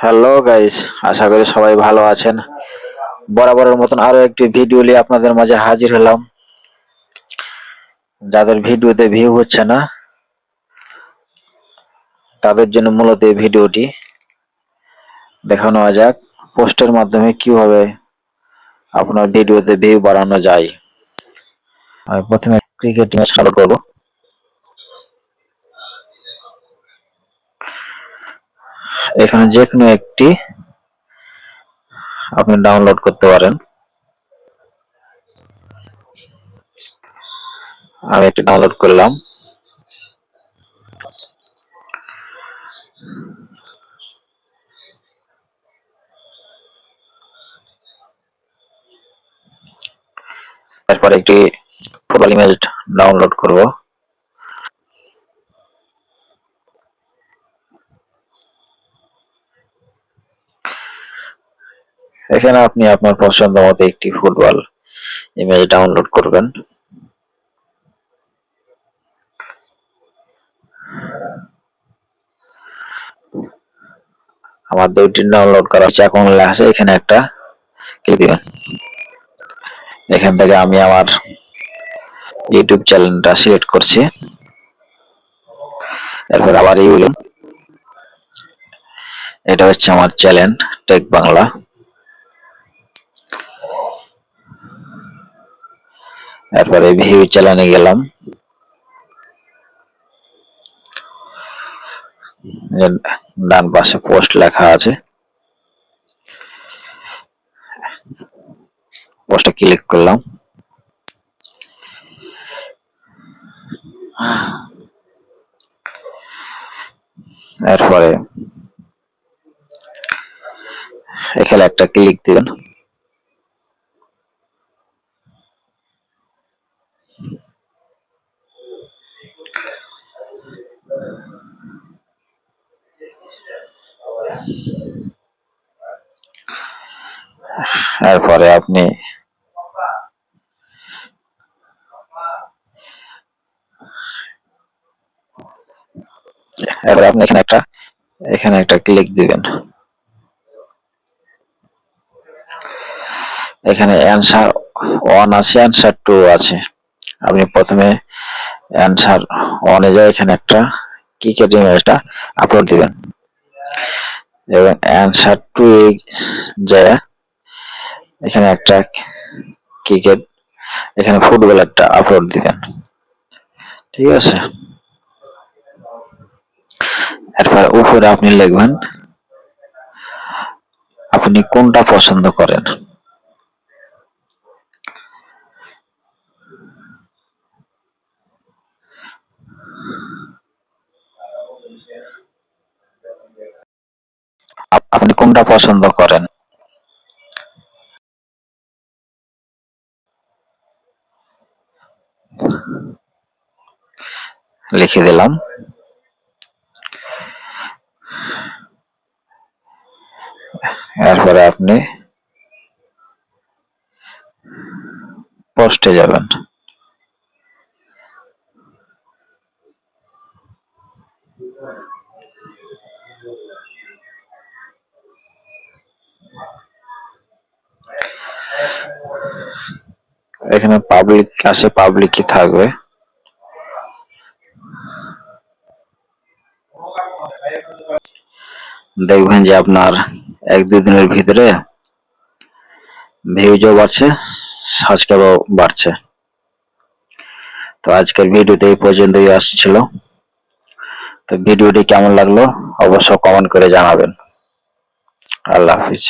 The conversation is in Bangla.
হ্যালো গাইস, আশা করি সবাই ভালো আছেন। বরাবরের মতন আরো একটি ভিডিও নিয়ে আপনাদের মাঝে হাজির হলাম। যাদের ভিডিওতে ভিউ হচ্ছে না তাদের জন্য মূলত এই ভিডিওটি। দেখানো যাক পোস্টের মাধ্যমে কিভাবে আপনার ভিডিওতে ভিউ বাড়ানো যায়। আমি প্রথমে ক্রিকেট ম্যাচ চালু করব। এখানে যে কোনো একটি আপনি ডাউনলোড করতে পারেন। আমি একটি ডাউনলোড করলাম। তারপর একটি ফুটবল ইমেজ ডাউনলোড করব। এখানে আপনি আপনার পছন্দ মতো একটি ফুটবল ইমেজ ডাউনলোড করবেন। আমার দুইটি ডাউনলোড করা হচ্ছে, এখন লেখা আছে এখানে একটা ক্লিক দিবেন। এখান থেকে আমি আমার ইউটিউব চ্যানেলটা সিলেক্ট করছি। এরপর আবার এটা হচ্ছে আমার চ্যানেল টেক বাংলা। এরপরে ভিউ চ্যানেলে গেলাম। ডান পাশে পোস্ট লেখা আছে, পোস্টে ক্লিক করলাম। এরপরে এখানে একটা ক্লিক দিবেন। এরপরে আপনি এখানে একটা ক্লিক দিবেন। এখানে অ্যান্সার 1 আছে, অ্যান্সার 2 আছে। আপনি প্রথমে অ্যান্সার 1 এ যায়, এখানে একটা ক্রিকেট ইমেজটা আপলোড দিবেন এবং অ্যান্সার 2 এ যায় এখানে একটা ক্রিকেট, এখানে ফুটবল একটা আপলোড দিবেন। ঠিক আছে, এরপর উপরে আপনি লিখবেন আপনি কোনটা পছন্দ করেন। আপনি কোনটা পছন্দ করেন লিখে দিলাম। এরপরে আপনি পোস্টে যাবেন। এখানে পাবলিক আছে, পাবলিকই থাকবে। দেখবেন যে আপনার 1-2 দিনের ভিতরে ভিউজও বাড়ছে, সাবস্ক্রাইবও বাড়ছে। তো আজকের ভিডিওতে এই পর্যন্তই আসছিল। তো ভিডিওটি কেমন লাগলো অবশ্যই কমেন্ট করে জানাবেন। আল্লাহ হাফিজ।